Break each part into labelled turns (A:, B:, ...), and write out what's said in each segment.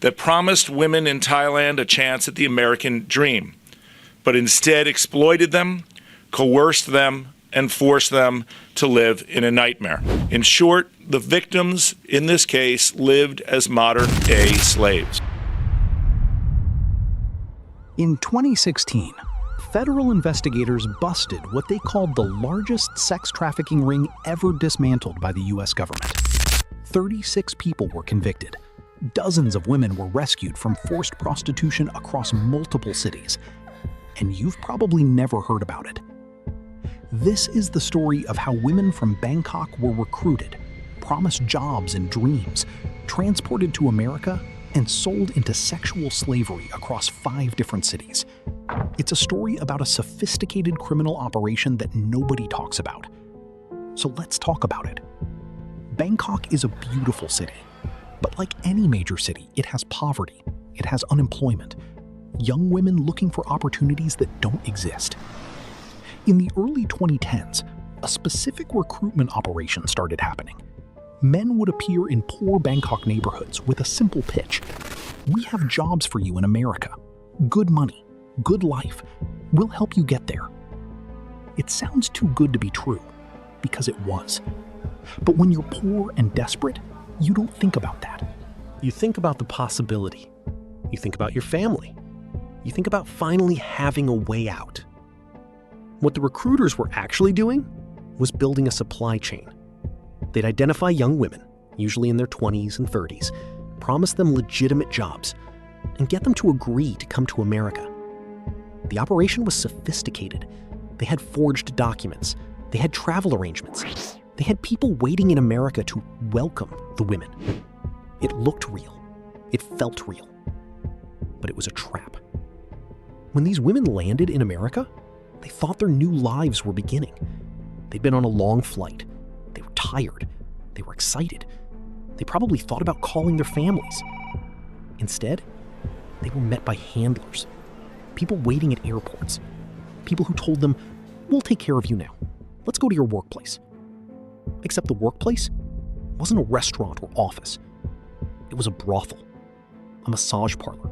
A: that promised women in Thailand a chance at the American dream, but instead exploited them, coerced them, and forced them to live in a nightmare. In short, the victims in this case lived as modern-day slaves.
B: In 2016, federal investigators busted what they called the largest sex trafficking ring ever dismantled by the U.S. government. 36 people were convicted. Dozens of women were rescued from forced prostitution across multiple cities. And you've probably never heard about it. This is the story of how women from Bangkok were recruited, promised jobs and dreams, transported to America, and sold into sexual slavery across 5 different cities. It's a story about a sophisticated criminal operation that nobody talks about. So let's talk about it. Bangkok is a beautiful city, but like any major city, it has poverty, it has unemployment, young women looking for opportunities that don't exist. In the early 2010s, a specific recruitment operation started happening. Men would appear in poor Bangkok neighborhoods with a simple pitch. We have jobs for you in America. Good money, good life. We'll help you get there. It sounds too good to be true, because it was. But when you're poor and desperate, you don't think about that.
C: You think about the possibility. You think about your family. You think about finally having a way out. What the recruiters were actually doing was building a supply chain. They'd identify young women, usually in their 20s and 30s, promise them legitimate jobs, and get them to agree to come to America. The operation was sophisticated. They had forged documents. They had travel arrangements. They had people waiting in America to welcome the women. It looked real. It felt real. But it was a trap. When these women landed in America, they thought their new lives were beginning. They'd been on a long flight. They were tired. They were excited. They probably thought about calling their families. Instead, they were met by handlers, people waiting at airports, people who told them, "We'll take care of you now. Let's go to your workplace." Except the workplace wasn't a restaurant or office. It was a brothel, a massage parlor,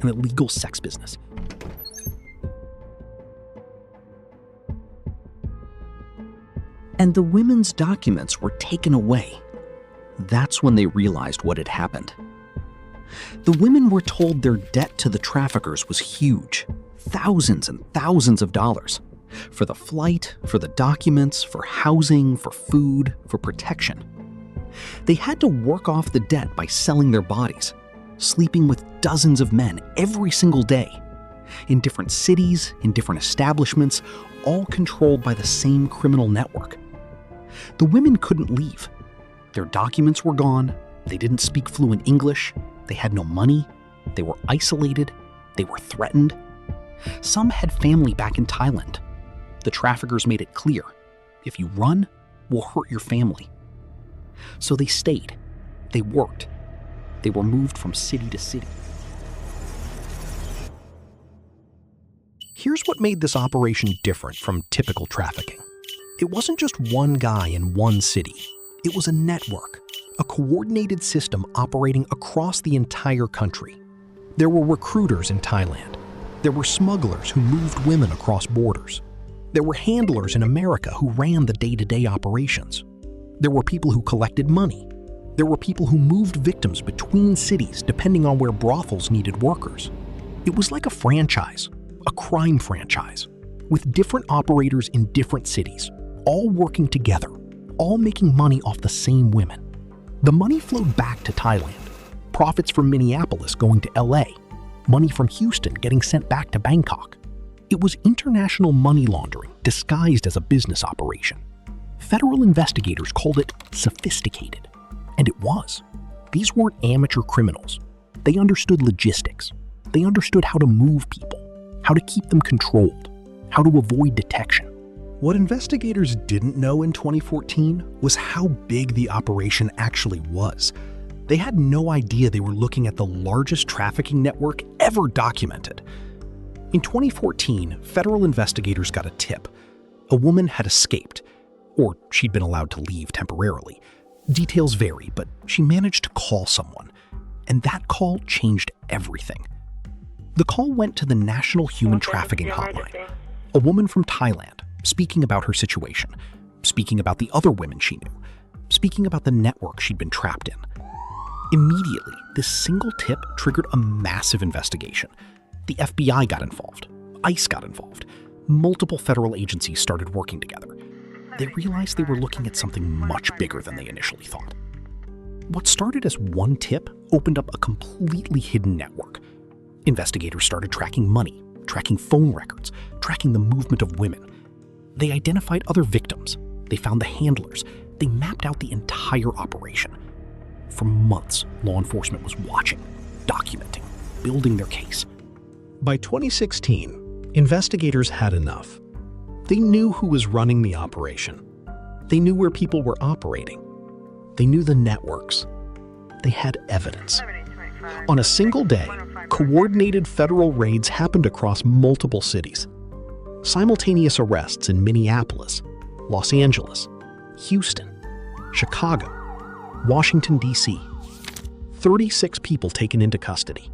C: an illegal sex business.
D: And the women's documents were taken away. That's when they realized what had happened. The women were told their debt to the traffickers was huge, thousands and thousands of dollars, for the flight, for the documents, for housing, for food, for protection. They had to work off the debt by selling their bodies, sleeping with dozens of men every single day, in different cities, in different establishments, all controlled by the same criminal network. The women couldn't leave. Their documents were gone, they didn't speak fluent English, they had no money, they were isolated, they were threatened. Some had family back in Thailand. The traffickers made it clear, if you run, we'll hurt your family. So they stayed, they worked, they were moved from city to city.
B: Here's what made this operation different from typical trafficking. It wasn't just one guy in one city. It was a network, a coordinated system operating across the entire country. There were recruiters in Thailand. There were smugglers who moved women across borders. There were handlers in America who ran the day-to-day operations. There were people who collected money. There were people who moved victims between cities depending on where brothels needed workers. It was like a franchise, a crime franchise, with different operators in different cities, all working together, all making money off the same women. The money flowed back to Thailand, profits from Minneapolis going to LA, money from Houston getting sent back to Bangkok. It was international money laundering disguised as a business operation. Federal investigators called it sophisticated, and it was. These weren't amateur criminals. They understood logistics. They understood how to move people, how to keep them controlled, how to avoid detection. What investigators didn't know in 2014 was how big the operation actually was. They had no idea they were looking at the largest trafficking network ever documented. In 2014, federal investigators got a tip. A woman had escaped, or she'd been allowed to leave temporarily. Details vary, but she managed to call someone. And that call changed everything. The call went to the National Human Trafficking Hotline, a woman from Thailand speaking about her situation, speaking about the other women she knew, speaking about the network she'd been trapped in. Immediately, this single tip triggered a massive investigation. The FBI got involved. ICE got involved. Multiple federal agencies started working together. They realized they were looking at something much bigger than they initially thought. What started as one tip opened up a completely hidden network. Investigators started tracking money, tracking phone records, tracking the movement of women. They identified other victims. They found the handlers. They mapped out the entire operation. For months, law enforcement was watching, documenting, building their case.
C: By 2016, investigators had enough. They knew who was running the operation. They knew where people were operating. They knew the networks. They had evidence. On a single day, coordinated federal raids happened across multiple cities. Simultaneous arrests in Minneapolis, Los Angeles, Houston, Chicago, Washington, D.C. 36 people taken into custody.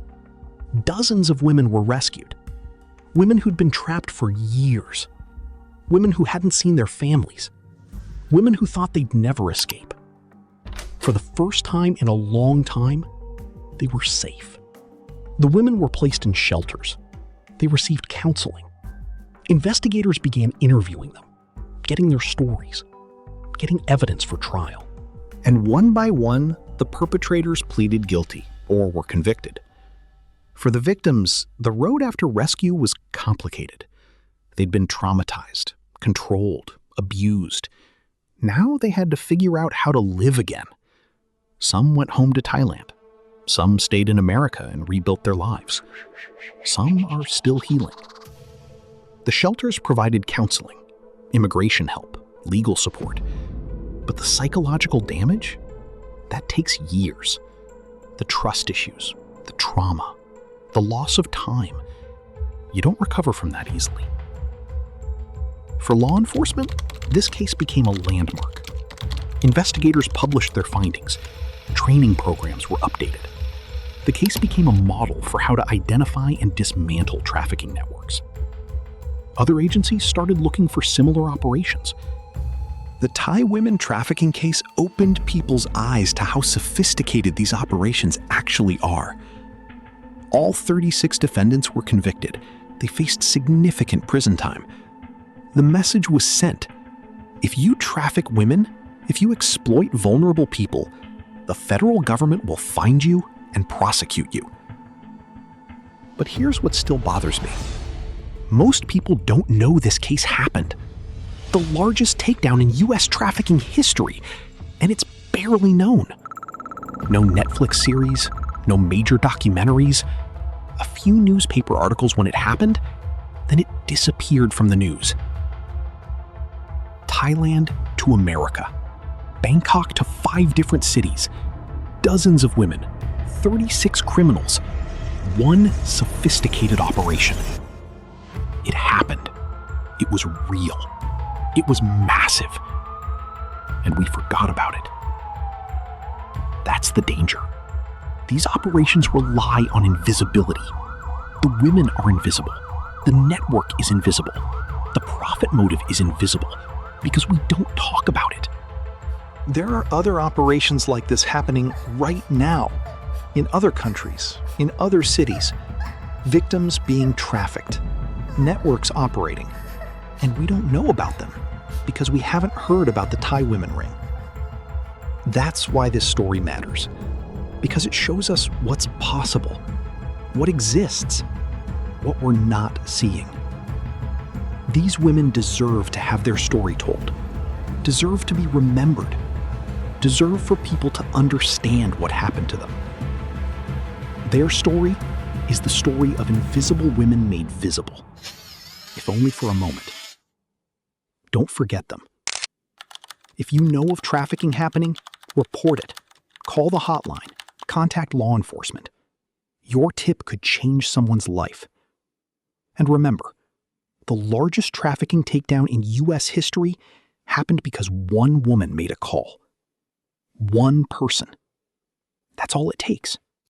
C: Dozens of women were rescued. Women who'd been trapped for years. Women who hadn't seen their families. Women who thought they'd never escape. For the first time in a long time, they were safe. The women were placed in shelters. They received counseling. Investigators began interviewing them, getting their stories, getting evidence for trial.
D: And one by one, the perpetrators pleaded guilty or were convicted. For the victims, the road after rescue was complicated. They'd been traumatized, controlled, abused. Now they had to figure out how to live again. Some went home to Thailand. Some stayed in America and rebuilt their lives. Some are still healing. The shelters provided counseling, immigration help, legal support. But the psychological damage? That takes years. The trust issues, the trauma, the loss of time. You don't recover from that easily. For law enforcement, this case became a landmark. Investigators published their findings. Training programs were updated. The case became a model for how to identify and dismantle trafficking networks. Other agencies started looking for similar operations.
E: The Thai women trafficking case opened people's eyes to how sophisticated these operations actually are. All 36 defendants were convicted. They faced significant prison time. The message was sent. If you traffic women, if you exploit vulnerable people, the federal government will find you and prosecute you.
B: But here's what still bothers me. Most people don't know this case happened. The largest takedown in U.S. trafficking history, and it's barely known. No Netflix series, no major documentaries, a few newspaper articles when it happened, then it disappeared from the news. Thailand to America, Bangkok to 5 different cities, dozens of women, 36 criminals, one sophisticated operation. It happened. It was real. It was massive. And we forgot about it. That's the danger. These operations rely on invisibility. The women are invisible. The network is invisible. The profit motive is invisible because we don't talk about it.
E: There are other operations like this happening right now, in other countries, in other cities. Victims being trafficked, networks operating, and we don't know about them because we haven't heard about the Thai women ring. That's why this story matters, because it shows us what's possible, what exists, what we're not seeing. These women deserve to have their story told, deserve to be remembered, deserve for people to understand what happened to them. Their story is the story of invisible women made visible, if only for a moment. Don't forget them. If you know of trafficking happening, report it. Call the hotline. Contact law enforcement. Your tip could change someone's life. And remember, the largest trafficking takedown in U.S. history happened because one woman made a call. One person. That's all it takes.